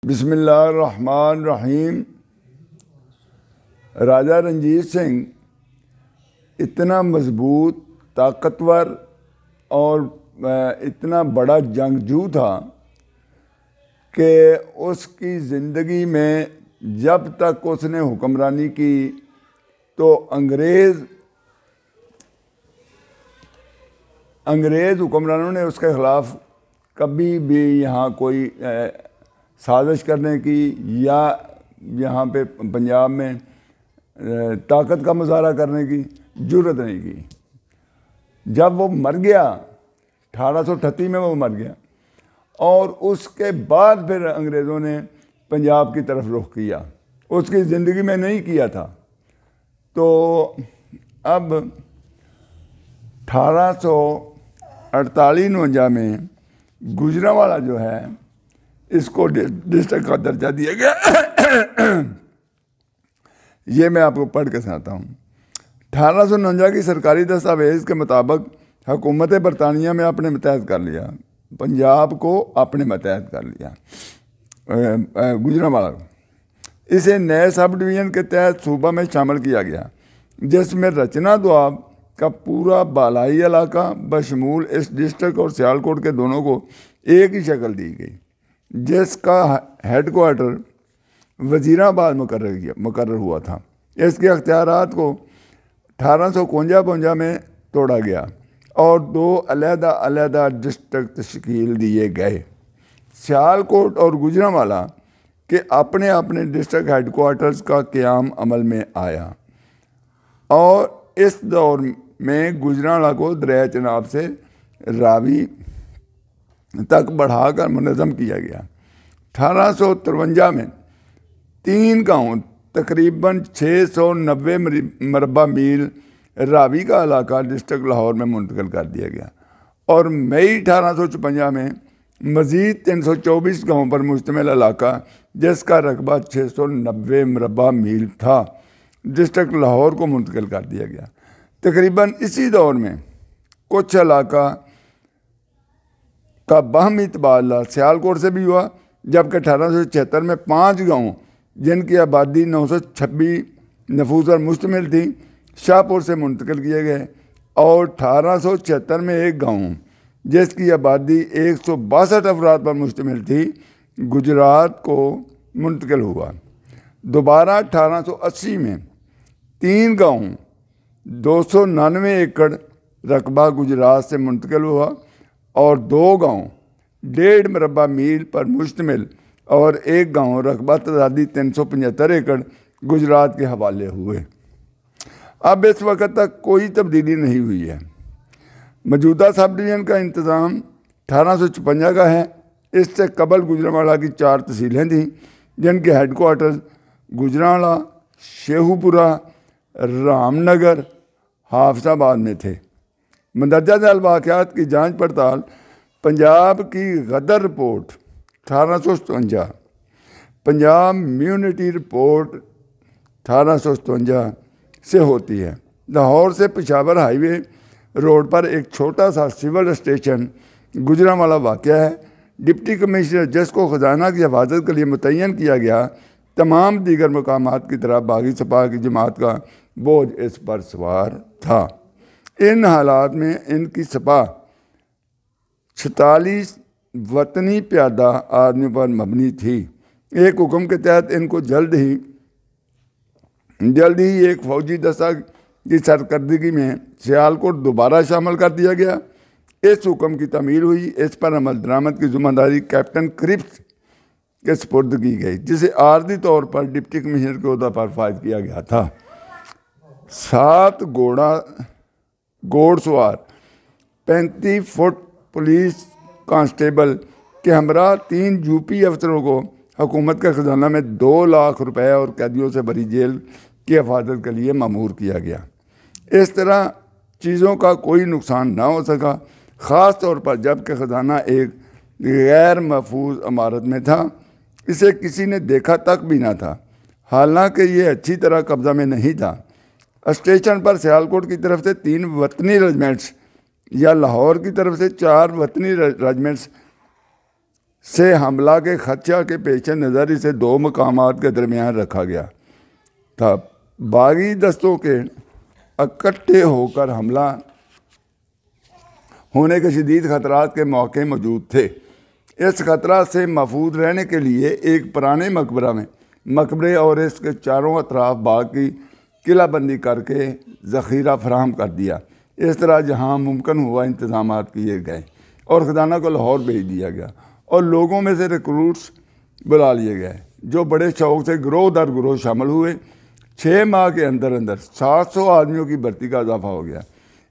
بسم اللہ الرحمن الرحیم۔ راجہ رنجیت سنگھ اتنا مضبوط، طاقتور اور اتنا بڑا جنگجو تھا کہ اس کی زندگی میں جب تک اس نے حکمرانی کی تو انگریز حکمرانوں نے اس کے خلاف کبھی بھی یہاں کوئی سازش کرنے کی یا یہاں پہ پنجاب میں طاقت کا مظاہرہ کرنے کی جرت نہیں کی۔ جب وہ مر گیا 1838 میں وہ مر گیا، اور اس کے بعد پھر انگریزوں نے پنجاب کی طرف رخ کیا، اس کی زندگی میں نہیں کیا تھا۔ تو اب 1848-49 میں گوجرانوالا جو ہے اس کو ڈسٹرکٹ کا درجہ دیا گیا۔ یہ میں آپ کو پڑھ کے سناتا ہوں۔ 1849 کی سرکاری دستاویز کے مطابق حکومت برطانیہ میں اپنے متحد کر لیا، پنجاب کو اپنے متحد کر لیا، گوجرانوالا کو۔ اسے نئے سب ڈویژن کے تحت صوبہ میں شامل کیا گیا، جس میں رچنا دواب کا پورا بالائی علاقہ بشمول اس ڈسٹرکٹ اور سیالکوٹ کے دونوں کو ایک ہی شکل دی گئی، جس کا ہیڈ کوارٹر وزیر آباد مقرر ہوا تھا۔ اس کے اختیارات کو 1852 میں توڑا گیا اور 2 علیحدہ ڈسٹرکٹ تشکیل دیے گئے۔ سیالکوٹ اور گوجرانوالا کے اپنے اپنے ڈسٹرکٹ ہیڈ کوارٹرز کا قیام عمل میں آیا، اور اس دور میں گوجرانوالا کو دریائے چناب سے راوی تک بڑھا کر منظم کیا گیا۔ 1853 میں 3 گاؤں تقریباً 690 مربع میل راوی کا علاقہ ڈسٹرکٹ لاہور میں منتقل کر دیا گیا، اور مئی 1856 میں مزید 324 گاؤں پر مشتمل علاقہ، جس کا رقبہ 690 مربع میل تھا، ڈسٹرکٹ لاہور کو منتقل کر دیا گیا۔ تقریباً اسی دور میں کچھ علاقہ کا باہمی تبادلہ سیالکوٹ سے بھی ہوا، جبکہ 1876 میں 5 گاؤں جن کی آبادی 926 نفوس پر مشتمل تھی شاہپور سے منتقل کیے گئے، اور 1876 میں 1 گاؤں جس کی آبادی 162 افراد پر مشتمل تھی گجرات کو منتقل ہوا۔ دوبارہ 1880 میں 3 گاؤں 299 ایکڑ رقبہ گجرات سے منتقل ہوا، اور 2 گاؤں 1.5 مربع میل پر مشتمل اور 1 گاؤں رقبہ تعدادی 375 ایکڑ گجرات کے حوالے ہوئے۔ اب اس وقت تک کوئی تبدیلی نہیں ہوئی ہے۔ موجودہ سب ڈویژن کا انتظام 1856 کا ہے۔ اس سے قبل گوجرانوالا کی 4 تحصیلیں تھیں، جن کے ہیڈ کوارٹرز گوجرانوالا، شیخو پورہ، رام نگر، حافظ آباد میں تھے۔ مندرجہ ذیل واقعات کی جانچ پڑتال پنجاب کی غدر رپورٹ 1857، پنجاب میونٹی رپورٹ 1857 سے ہوتی ہے۔ لاہور سے پشاور ہائی وے روڈ پر ایک چھوٹا سا سول اسٹیشن گوجرانوالا واقع ہے۔ ڈپٹی کمشنر، جس کو خزانہ کی حفاظت کے لیے متعین کیا گیا، تمام دیگر مقامات کی طرح باغی سپاہ کی جماعت کا بوجھ اس پر سوار تھا۔ ان حالات میں ان کی سپاہ 46 وطنی پیادہ آدمیوں پر مبنی تھی۔ ایک حکم کے تحت ان کو جلد ہی ایک فوجی دستہ کی سرکردگی میں سیالکوٹ دوبارہ شامل کر دیا گیا۔ اس حکم کی تعمیل ہوئی، اس پر عمل درآمد کی ذمہ داری کیپٹن کرپس کے سپرد کی گئی، جسے عارضی طور پر ڈپٹی کمشنر کے عہدہ پر فائز کیا گیا تھا۔ 7 گھوڑ سوار 35 فٹ پولیس کانسٹیبل کے ہمراہ 3 UP افسروں کو حکومت کے خزانہ میں 2 لاکھ روپے اور قیدیوں سے بھری جیل کی حفاظت کے لیے مامور کیا گیا۔ اس طرح چیزوں کا کوئی نقصان نہ ہو سکا، خاص طور پر جب کہ خزانہ ایک غیر محفوظ عمارت میں تھا، اسے کسی نے دیکھا تک بھی نہ تھا، حالانکہ یہ اچھی طرح قبضہ میں نہیں تھا۔ اسٹیشن پر سیالکوٹ کی طرف سے 3 وطنی ریجمنٹس یا لاہور کی طرف سے 4 وطنی ریجمنٹس سے حملہ کے خدشہ کے پیش نظر اسے 2 مقامات کے درمیان رکھا گیا تھا۔ باغی دستوں کے اکٹھے ہو کر حملہ ہونے کے شدید خطرات کے موقع موجود تھے۔ اس خطرہ سے محفوظ رہنے کے لیے ایک پرانے مقبرے اور اس کے چاروں اطراف باغ کی قلعہ بندی کر کے ذخیرہ فراہم کر دیا۔ اس طرح جہاں ممکن ہوا انتظامات کیے گئے اور خزانہ کو لاہور بھیج دیا گیا، اور لوگوں میں سے ریکروٹس بلا لیے گئے جو بڑے شوق سے گروہ در گروہ شامل ہوئے۔ 6 ماہ کے اندر 700 آدمیوں کی بھرتی کا اضافہ ہو گیا۔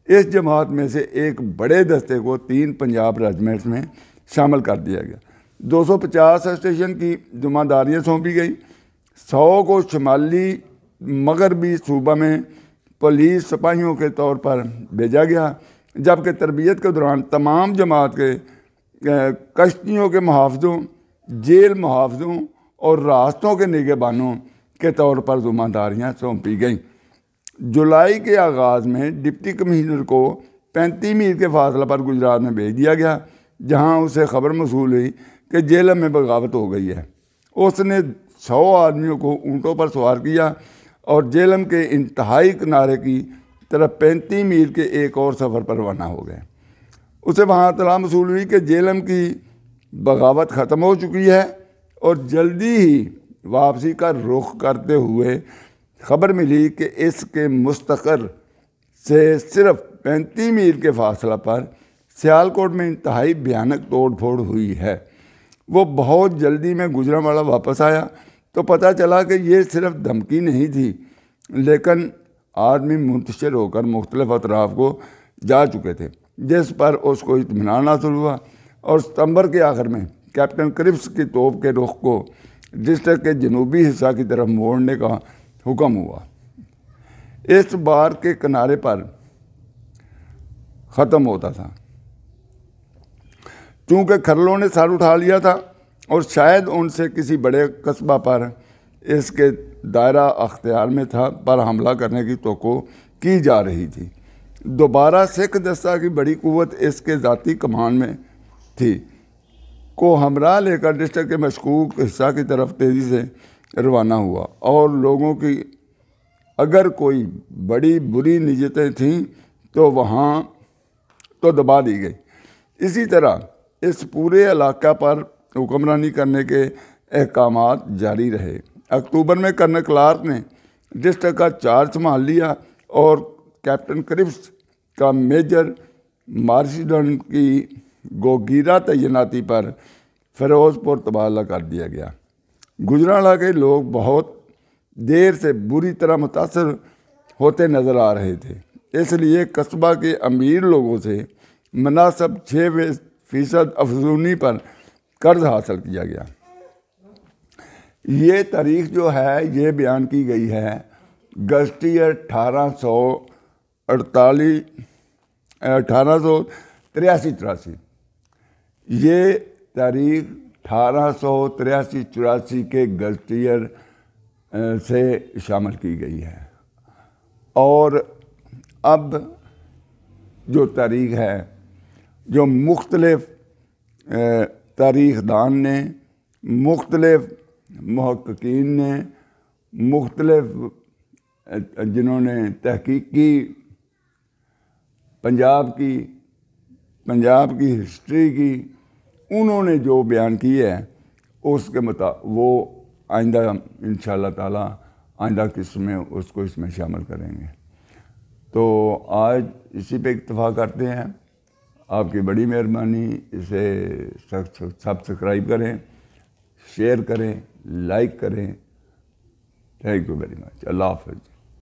اس جماعت میں سے ایک بڑے دستے کو 3 پنجاب ریجمنٹس میں شامل کر دیا گیا۔ 250 اسٹیشن کی ذمہ داریاں سونپی گئی۔ 100 کو شمالی مغربی صوبہ میں پولیس سپاہیوں کے طور پر بھیجا گیا، جبکہ تربیت کے دوران تمام جماعت کے کشتیوں کے محافظوں، جیل محافظوں اور راستوں کے نگہبانوں کے طور پر ذمہ داریاں سونپی گئیں۔ جولائی کے آغاز میں ڈپٹی کمشنر کو 35 میل کے فاصلہ پر گجرات میں بھیج دیا گیا، جہاں اسے خبر موصول ہوئی کہ جیلم میں بغاوت ہو گئی ہے۔ اس نے 100 آدمیوں کو اونٹوں پر سوار کیا اور جیلم کے انتہائی کنارے کی طرف 35 میل کے ایک اور سفر پر روانہ ہو گئے۔ اسے وہاں اطلاع موصول ہوئی کہ جیلم کی بغاوت ختم ہو چکی ہے، اور جلدی ہی واپسی کا رخ کرتے ہوئے خبر ملی کہ اس کے مستقر سے صرف 35 میل کے فاصلہ پر سیالکوٹ میں انتہائی بھیانک توڑ پھوڑ ہوئی ہے۔ وہ بہت جلدی میں گوجرانوالا واپس آیا تو پتہ چلا کہ یہ صرف دھمکی نہیں تھی، لیکن آدمی منتشر ہو کر مختلف اطراف کو جا چکے تھے، جس پر اس کو اطمینان حاصل ہوا، اور ستمبر کے آخر میں کیپٹن کرپس کی توپ کے رخ کو ڈسٹرکٹ کے جنوبی حصہ کی طرف موڑنے کا حکم ہوا۔ اس بار کے کنارے پر ختم ہوتا تھا، چونکہ کھرلوں نے سر اٹھا لیا تھا اور شاید ان سے کسی بڑے قصبہ پر اس کے دائرہ اختیار میں تھا پر حملہ کرنے کی توقع کی جا رہی تھی۔ دوبارہ سکھ دستہ کی بڑی قوت اس کے ذاتی کمان میں تھی کو ہمراہ لے کر ڈسٹرکٹ کے مشکوک حصہ کی طرف تیزی سے روانہ ہوا، اور لوگوں کی اگر کوئی بڑی بری نیتیں تھیں تو وہاں تو دبا دی گئی۔ اسی طرح اس پورے علاقہ پر حکمرانی کرنے کے احکامات جاری رہے۔ اکتوبر میں کرنل کلارک نے ڈسٹرکٹ کا چارج سنبھال لیا، اور کیپٹن کرپس کا میجر مارشڈن کی گوگیرا تعیناتی پر فیروز پور تبادلہ کر دیا گیا۔ گجرانوالا کے لوگ بہت دیر سے بری طرح متاثر ہوتے نظر آ رہے تھے، اس لیے قصبہ کے امیر لوگوں سے مناسب 6% افزونی پر قرض حاصل کیا گیا۔ یہ تاریخ جو ہے یہ بیان کی گئی ہے اگست 1883-84۔ یہ تاریخ 1883-84 کے گزٹیئر سے شامل کی گئی ہے، اور اب جو تاریخ ہے جو مختلف تاریخ دان نے، مختلف محققین نے، مختلف جنہوں نے تحقیق کی پنجاب کی ہسٹری کی، انہوں نے جو بیان کی ہے اس کے مطابق وہ آئندہ انشاءاللہ تعالی آئندہ قسم میں اس کو اس میں شامل کریں گے۔ تو آج اسی پہ اکتفا کرتے ہیں۔ آپ کی بڑی مہربانی، اسے سبسکرائب کریں، شیئر کریں، لائک کریں۔ Thank you very much. اللہ حافظ۔